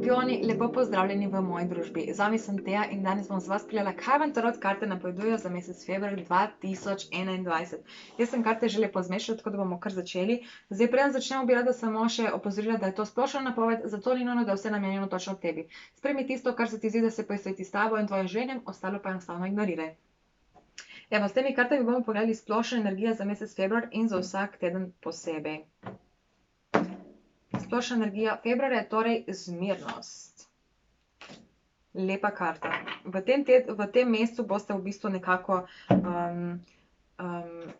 Škorpijoni, lepo pozdravljeni v moji družbi. Z vami sem Teja in danes bom z vas speljala, kaj vam tarot karte napovedujejo za mesec februar 2021. Jaz sem karte že lepo zmešala, tako da bomo kar začeli. Zdaj, preden začnemo, bi rada samo še opozorila, da je to splošna napoved, zato ni nujno, da je vse namenjeno točno tebi. Sprejmi tisto, kar se ti zdi, da se poistoveti s tabo in tvojim željem, ostalo pa enostavno ignoriraj. Evo, s temi kartami bomo pogledali splošna energija za mesec februar in za vsak teden posebej. Splošna energija februarja je torej zmirnost. Lepa karta. V tem mesecu boste v bistvu nekako,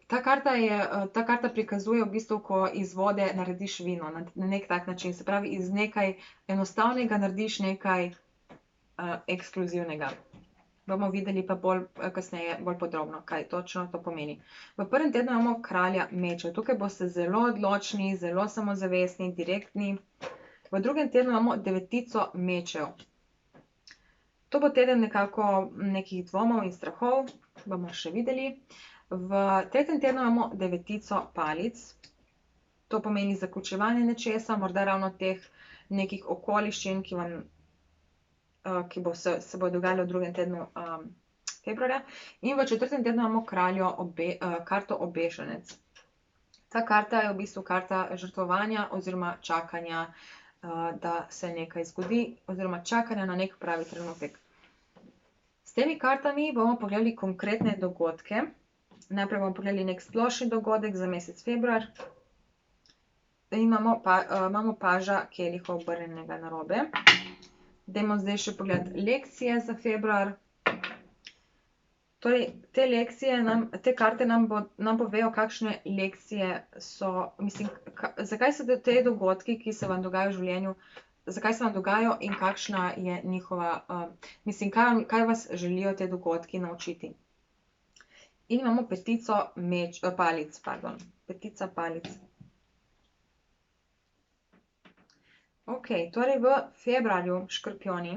ta karta prikazuje v bistvu, ko iz vode narediš vino na nek tak način. Se pravi, iz nekaj enostavnega narediš nekaj ekskluzivnega. Bomo videli pa bolj kasneje, bolj podrobno, kaj točno to pomeni. V prvem tednu imamo kralja mečev. Tukaj boste zelo odločni, zelo samozavestni, direktni. V drugem tednu imamo devetico mečev. To bo teden nekako nekih dvomov in strahov, bomo še videli. V tretjem tednu imamo devetico palic. To pomeni zaključevanje nečesa, morda ravno teh nekih okoliščin, ki se bo dogajalo v drugem tednu februarja. In v četrtem tednu imamo karto obešenec. Ta karta je v bistvu karta žrtvovanja oziroma čakanja, da se nekaj zgodi, oziroma čakanja na nek pravi trenutek. S temi kartami bomo pogledali konkretne dogodke. Najprej bomo pogledali nek splošni dogodek za mesec februar. Imamo paža kelihov obrnjenega narobe. Dajmo zdaj še pogledati lekcije za februar. Torej, te karte nam povejo, kakšne lekcije so, mislim, zakaj so te dogodki, ki se vam dogajajo v življenju, zakaj se vam dogajajo in kakšna je njihova, mislim, kaj vas želijo te dogodki naučiti. In imamo petico palic, pardon, petica palic. Ok, torej v februarju, škorpijoni,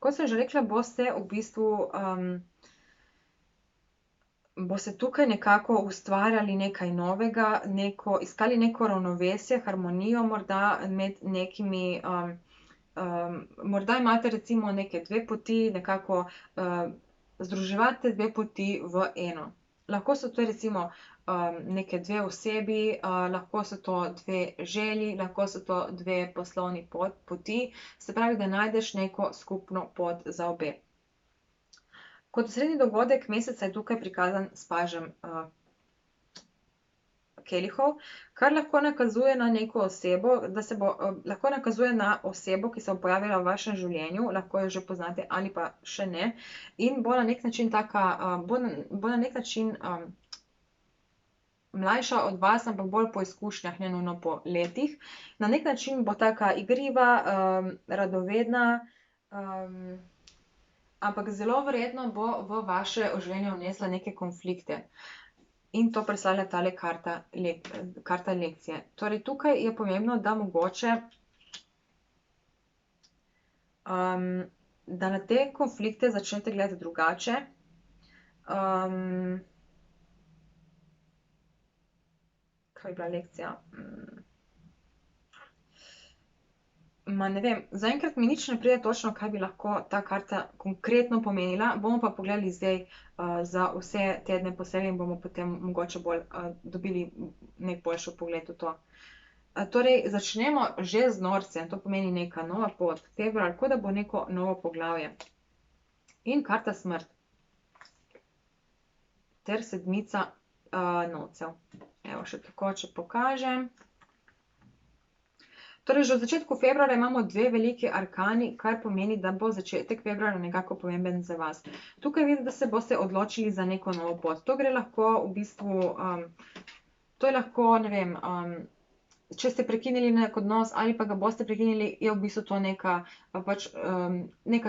kot sem že rekla, boste v bistvu, boste tukaj nekako ustvarjali nekaj novega, iskali neko ravnovesje, harmonijo morda med nekimi, morda imate recimo neke dve poti, nekako združevate dve poti v eno. Lahko so to recimo neke dve osebi, lahko so to dve želji, lahko so to dve poslovni poti, se pravi, da najdeš neko skupno pot za obe. Kot osrednji dogodek meseca je tukaj prikazan s pažem kelihov, kar lahko nakazuje na neko osebo, lahko nakazuje na osebo, ki se bo pojavila v vašem življenju, lahko jo že poznate ali pa še ne, in bo na nek način mlajša od vas, ampak bolj po izkušnjah, ne nujno po letih. Na nek način bo taka igriva, radovedna, ampak zelo verjetno bo v vaše življenje vnesla neke konflikte. In to predstavlja tale karta lekcije. Torej, tukaj je pomembno, da mogoče, da na te konflikte začnete gledati drugače. Kaj je bila lekcija? Ne vem, zaenkrat mi nič ne pride točno, kaj bi lahko ta karta konkretno pomenila, bomo pa pogledali zdaj za vse tedne posebej in bomo potem mogoče bolj dobili nek boljši vpogled v to. Torej, začnemo že z norcem, to pomeni neka nova pot, februar, kot da bo neko novo poglavje. In karta smrt. Ter sedmica novcev. Evo, še tako, če pokažem. Torej, že v začetku februarja imamo dve veliki arkani, kar pomeni, da bo začetek februarja nekako pomemben za vas. Tukaj vidim, da se boste odločili za neko novo pot. To gre lahko v bistvu, to je lahko, ne vem, če ste prekinili nek odnos ali pa ga boste prekinili, je v bistvu to neka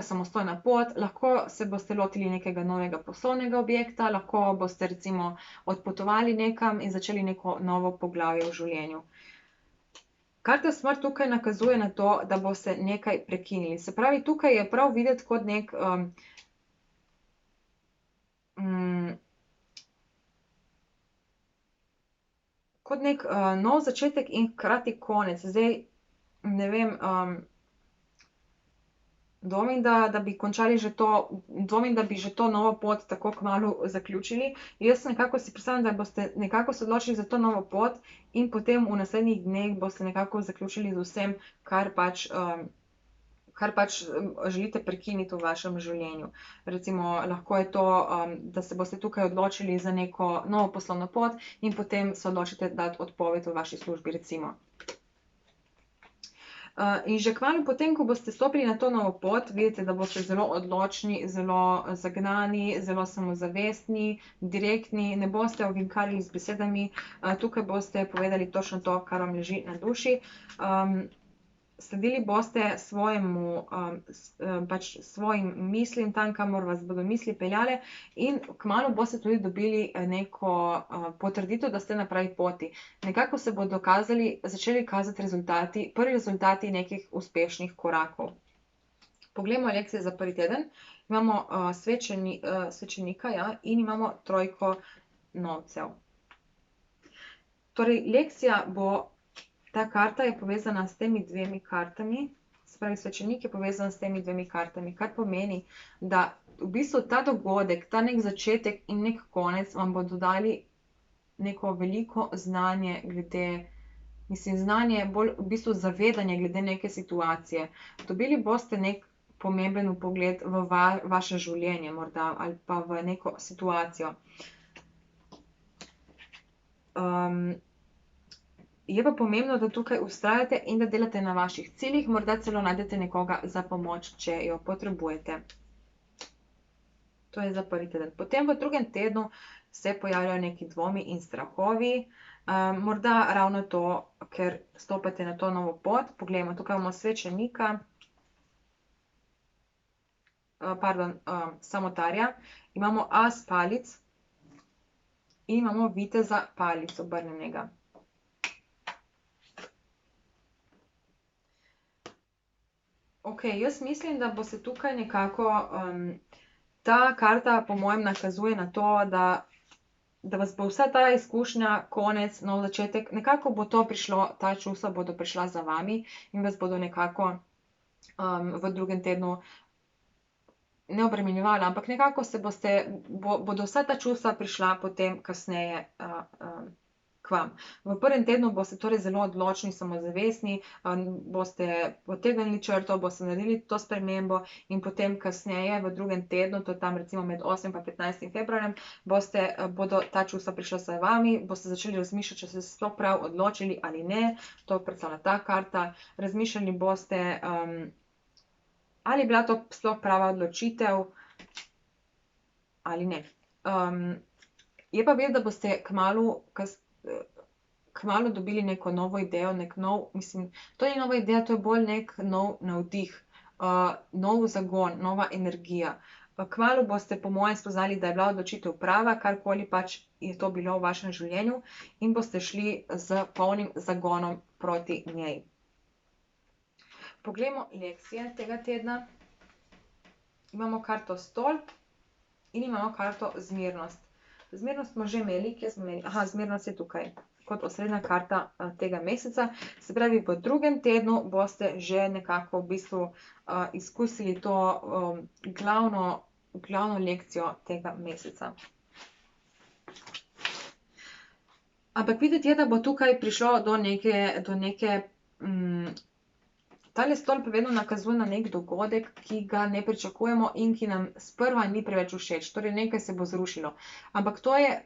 samostojna pot. Lahko se boste lotili nekega novega poslovnega objekta, lahko boste recimo odpotovali nekam in začeli neko novo poglavje v življenju. Karta smrt tukaj nakazuje na to, da boste nekaj prekinili. Se pravi, tukaj je prav videti kot nek nov začetek in hkrati konec. Zdaj, ne vem, Dvomim, da bi končali že to, dvomim, da bi že to novo pot tako kmalu zaključili. Jaz nekako si predstavljam, da boste nekako se odločili za to novo pot in potem v naslednjih dneh boste nekako zaključili z vsem, kar pač želite prekiniti v vašem življenju. Recimo, lahko je to, da se boste tukaj odločili za neko novo poslovno pot in potem se odločite dati odpoved v vaši službi, recimo. In že kmalu potem, ko boste stopili na to novo pot, vidite, da boste zelo odločni, zelo zagnani, zelo samozavestni, direktni, ne boste ovinkarili z besedami, tukaj boste povedali točno to, kar vam leži na duši. Sledili boste svojim mislim tam, kamor vas bodo misli peljale, in kmalu boste tudi dobili neko potrditev, da ste na pravi poti. Nekako se bodo začeli kazati prvi rezultati nekih uspešnih korakov. Poglejmo lekcije za prvi teden. Imamo svečenika, ja, in imamo trojko novcev. Torej, lekcija bo. Ta karta je povezana s temi dvemi kartami, se pravi, svečenik je povezan s temi dvemi kartami, kar pomeni, da v bistvu ta dogodek, ta nek začetek in nek konec vam bodo dali neko veliko znanje znanje, bolj v bistvu zavedanje glede neke situacije. Dobili boste nek pomemben vpogled v vaše življenje morda ali pa v neko situacijo. Je pa pomembno, da tukaj vztrajate in da delate na vaših ciljih, morda celo najdete nekoga za pomoč, če jo potrebujete. To je za prvi teden. Potem v drugem tednu se pojavljajo neki dvomi in strahovi, morda ravno to, ker stopate na to novo pot. Poglejmo, tukaj imamo svečenika, samotarja, imamo as palic in imamo viteza palic obrnjenega. Ok, jaz mislim, da bo se tukaj nekako, ta karta po mojem nakazuje na to, da vas bo vsa ta izkušnja, konec, nov začetek, nekako bo to prišlo, ta čustva bodo prišla za vami in vas bodo nekako v drugem tednu ne obremenjevala, ampak nekako bodo vsa ta čustva prišla potem kasneje k vam. V prvem tednu boste torej zelo odločni, samozavestni, boste potegnili črto, boste naredili to spremembo in potem kasneje v drugem tednu, to je tam recimo med 8. in 15. februarjem, bodo ta čustva prišla za vami, boste začeli razmišljati, če ste se sploh prav odločili ali ne, to predstavlja ta karta. Razmišljali boste, ali je bila to sploh prava odločitev ali ne. Je pa vedeti, da boste kmalu dobili neko novo idejo, to ni nova ideja, to je bolj nek nov navdih, nov zagon, nova energija. Kmalu boste po mojem spoznali, da je bila odločitev prava, karkoli pač je to bilo v vašem življenju, in boste šli z polnim zagonom proti njej. Poglejmo lekcije tega tedna. Imamo karto stolp in imamo karto zmernost. Zmernost smo že imeli, kje smo imeli? Zmernost je tukaj, kot osrednja karta tega meseca. Se pravi, v drugem tednu boste že nekako v bistvu izkusili to glavno lekcijo tega meseca. Ampak videti je, da bo tukaj prišlo do neke tale stolp vedno nakazuje na nek dogodek, ki ga ne pričakujemo in ki nam sprva ni preveč všeč. Torej, nekaj se bo zrušilo. Ampak to je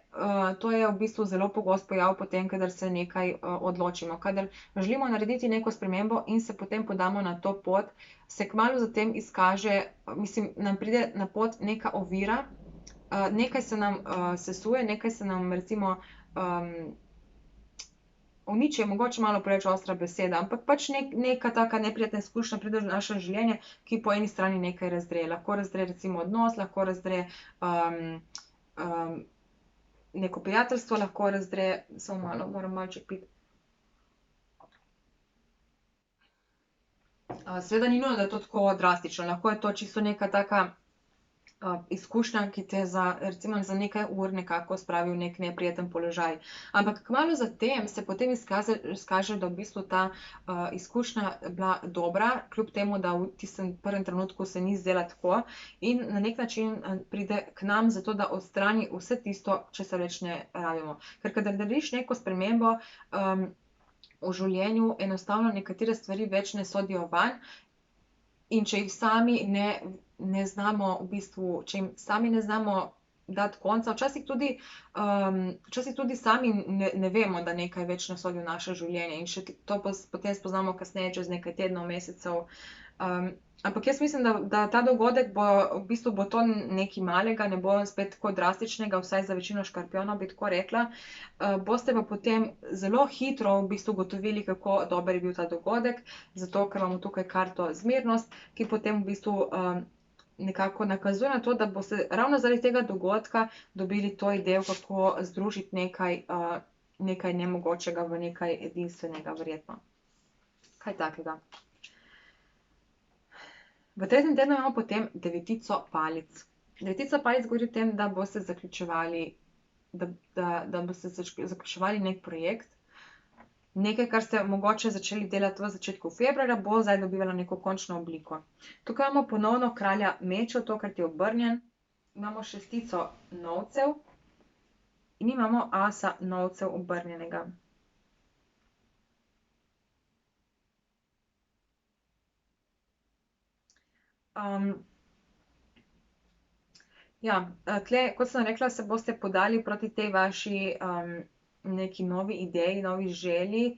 v bistvu zelo pogost pojav potem, kadar se nekaj odločimo. Kadar želimo narediti neko spremembo in se potem podamo na to pot, se kmalu zatem izkaže, nam pride na pot neka ovira, nekaj se nam sesuje, nekaj se nam recimo uniči je mogoče malo preveč ostra beseda, ampak pač neka taka neprijetna izkušnja pride v naše življenje, ki po eni strani nekaj razdre. Lahko razdre recimo odnos, lahko razdre neko prijateljstvo, lahko razdre, samo malo, moram malček piti. Seveda ni nujno, da je to tako drastično, lahko je to čisto neka taka izkušnja, ki te recimo za nekaj ur nekako spravi v nek neprijeten položaj. Ampak kmalu zatem se potem izkaže, da v bistvu ta izkušnja bila dobra, kljub temu, da v tistem prvem trenutku se ni zdela tako, in na nek način pride k nam zato, da odstrani vse tisto, česar več ne rabimo. Ker kadar narediš neko spremembo v življenju, enostavno nekatere stvari več ne sodijo vanj, in če jih sami ne znamo, v bistvu, če jim sami ne znamo dati konca, včasih tudi sami ne vemo, da nekaj več ne sodi v naše življenje, in še to potem spoznamo kasneje, čez nekaj tednov, mesecev. Ampak jaz mislim, da ta dogodek v bistvu bo to nekaj malega, ne bo spet tako drastičnega, vsaj za večino škorpijonov bi tako rekla. Boste pa potem zelo hitro v bistvu ugotovili, kako dober je bil ta dogodek, zato ker imamo tukaj karto zmernost, ki potem v bistvu nekako nakazuje na to, da boste ravno zaradi tega dogodka dobili to idejo, kako združiti nekaj nemogočega v nekaj edinstvenega, verjetno. Kaj takega. V tretjem tednu imamo potem devetico palic. Devetica palic govori o tem, da boste zaključevali nek projekt, nekaj, kar ste mogoče začeli delati v začetku februarja, bo zdaj dobivalo neko končno obliko. Tukaj imamo ponovno kralja mečev, tokrat je obrnjen, imamo šestico novcev in imamo asa novcev obrnjenega. Tle, kot sem rekla, se boste podali proti tej vaši neki novi ideji, novi želji,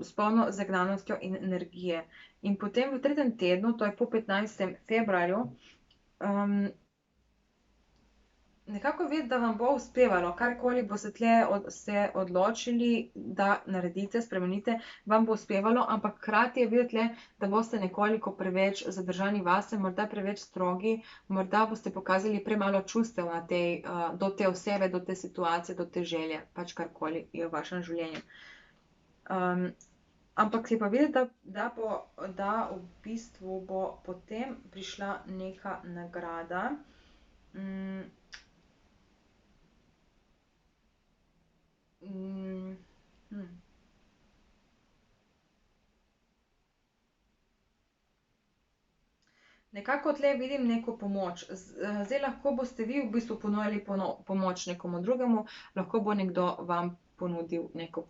s polno zagnanostjo in energije. In potem v tretjem tednu, to je po 15. februarju, nekako videti, da vam bo uspevalo, karkoli boste tle se odločili, da naredite, spremenite, vam bo uspevalo, ampak hkrati je videti tle, da boste nekoliko preveč zadržani vase, morda preveč strogi, morda boste pokazali premalo čustev do te osebe, do te situacije, do te želje, pač karkoli je v vašem življenju. Ampak je pa videti, da v bistvu bo potem prišla neka nagrada. Nekako tle vidim neko pomoč. Zdaj lahko boste vi v bistvu ponujali pomoč nekomu drugemu, lahko bo nekdo vam ponudil neko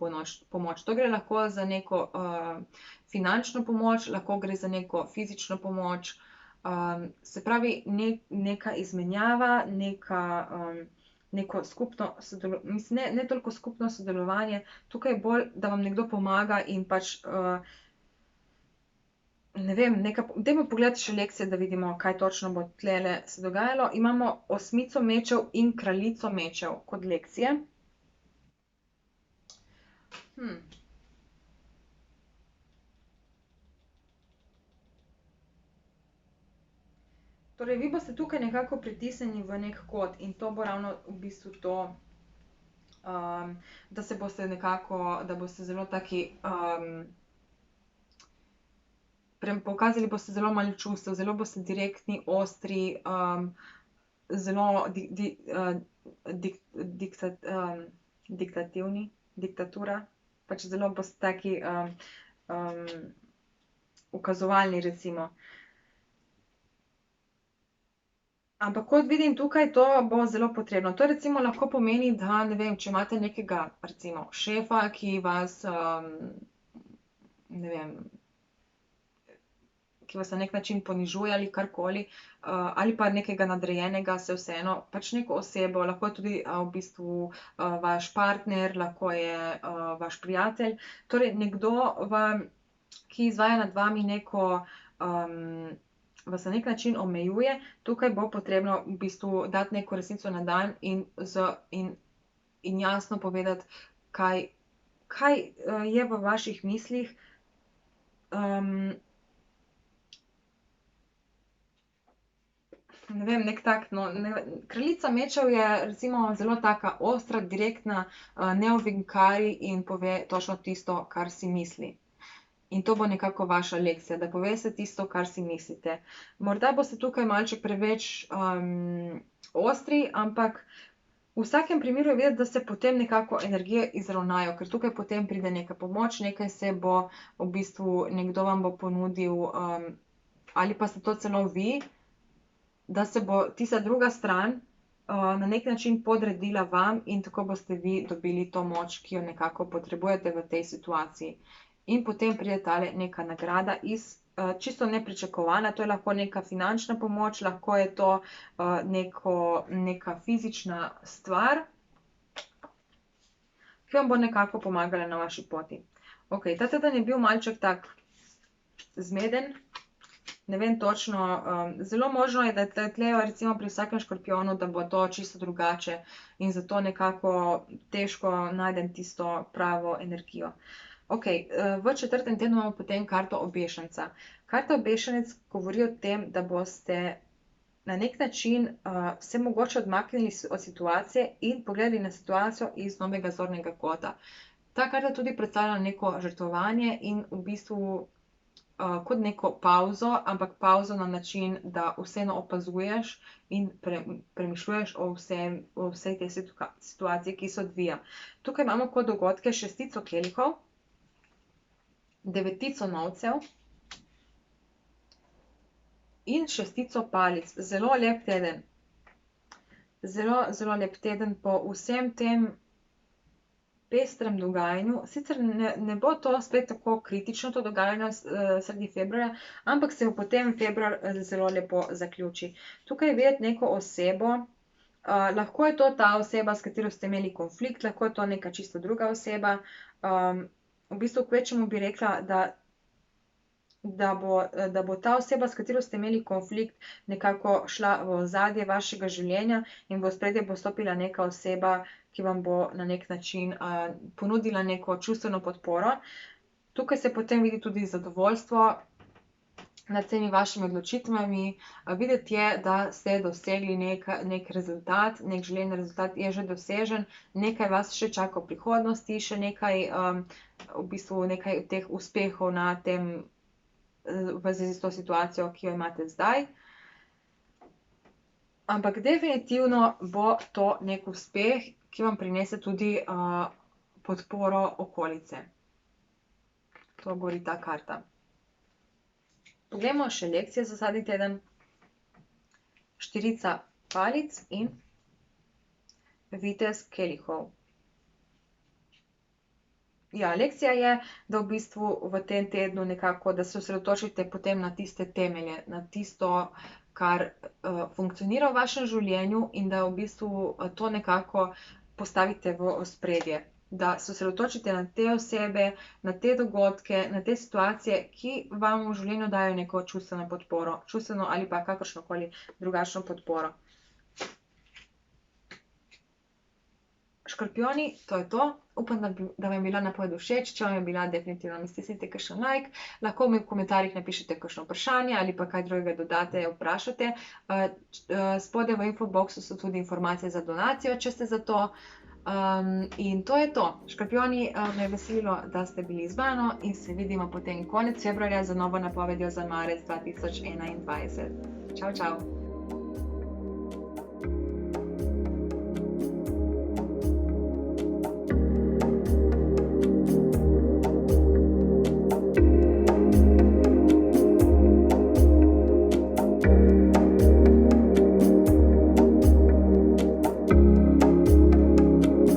pomoč. To gre lahko za neko finančno pomoč, lahko gre za neko fizično pomoč. Se pravi, neka izmenjava, neko skupno mislim, ne toliko skupno sodelovanje, tukaj je bolj, da vam nekdo pomaga in pač, ne vem, dajmo pogledati še lekcije, da vidimo, kaj točno bo tlele se dogajalo. Imamo osmico mečev in kraljico mečev kot lekcije. Torej, vi boste tukaj nekako pritisnjeni v nek kot in to bo ravno v bistvu to, da se boste nekako, da boste zelo taki, pokazali boste zelo malo čustev, zelo boste direktni, ostri, zelo diktativni, diktatura, pač zelo boste taki ukazovalni, recimo. Ampak kot vidim tukaj, to bo zelo potrebno. To recimo lahko pomeni, da, ne vem, če imate nekega, recimo, šefa, ki vas, ne vem, ki vas na nek način ponižuje ali karkoli, ali pa nekega nadrejenega, se vseeno, pač neko osebo, lahko je tudi v bistvu vaš partner, lahko je vaš prijatelj. Torej nekdo, ki izvaja nad vami neko, vas na nek način omejuje, tukaj bo potrebno v bistvu dati neko resnico na dan in jasno povedati, kaj je v vaših mislih. Ne vem, nek tak, no, kraljica mečev je recimo zelo taka ostra, direktna, ne ovinkari in pove točno tisto, kar si misli. In to bo nekako vaša lekcija, da poveste tisto, kar si mislite. Morda boste tukaj malček preveč ostri, ampak v vsakem primeru je videti, da se potem nekako energije izravnajo, ker tukaj potem pride neka pomoč, nekaj se bo v bistvu, nekdo vam bo ponudil, ali pa ste to celo vi, da se bo tista druga stran na nek način podredila vam in tako boste vi dobili to moč, ki jo nekako potrebujete v tej situaciji. In potem pride tale neka nagrada čisto nepričakovana, to je lahko neka finančna pomoč, lahko je to neka fizična stvar, ki vam bo nekako pomagala na vaši poti. Ok, ta teden je bil malček tak zmeden, ne vem točno, zelo možno je, da tlejo recimo pri vsakem škorpijonu, da bo to čisto drugače in zato nekako težko najdem tisto pravo energijo. Ok, v 4. tednu imamo potem karto obešenca. Karta obešenec govori o tem, da boste na nek način se mogoče odmaknili od situacije in pogledali na situacijo iz novega zornega kota. Ta karta tudi predstavlja neko žrtvovanje in v bistvu kot neko pavzo, ampak pavzo na način, da vseeno opazuješ in premišljuješ o vsej tej situaciji, ki se odvija. Tukaj imamo kot dogodke 6 kelihov, 9 novcev in 6 palic. Zelo lep teden. Zelo, zelo lep teden po vsem tem pestrem dogajanju. Sicer ne bo to spet tako kritično, to dogajanje sredi februarja, ampak se bo potem februar zelo lepo zaključi. Tukaj je videti neko osebo, lahko je to ta oseba, s katero ste imeli konflikt, lahko je to neka čisto druga oseba. V bistvu kvečjemu bi rekla, da bo ta oseba, s katero ste imeli konflikt, nekako šla v ozadje vašega življenja in v ospredje bo stopila neka oseba, ki vam bo na nek način ponudila neko čustveno podporo. Tukaj se potem vidi tudi zadovoljstvo nad temi vašimi odločitvami. Videti je, da ste dosegli nek rezultat, nek željen rezultat je že dosežen, nekaj vas še čaka v prihodnosti, še nekaj, v bistvu nekaj teh uspehov na tem, v zvezi s to situacijo, ki jo imate zdaj. Ampak definitivno bo to nek uspeh, ki vam prinese tudi podporo okolice. To govori ta karta. Poglejmo še lekcije za zadnji teden. 4 palic in vitez kelihov. Ja, lekcija je, da v bistvu v tem tednu nekako, da se osredotočite potem na tiste temelje, na tisto, kar funkcionira v vašem življenju in da v bistvu to nekako postavite v ospredje. Da se osredotočite na te osebe, na te dogodke, na te situacije, ki vam v življenju dajo neko čustveno podporo, čustveno ali pa kakršnokoli drugačno podporo. Škorpijoni, to je to. Upam, da vam je bila napoved všeč. Če vam je bila, definitivno mi stisnite kakšen like. Lahko mi v komentarjih napišete kakšno vprašanje ali pa kaj drugega dodate, vprašate. Spodaj v infoboxu so tudi informacije za donacijo, če ste za to. In to je to. Škorpijoni, me je veselilo, da ste bili z mano in se vidimo potem konec februarja za novo napovedjo za marec 2021. Čau, čau.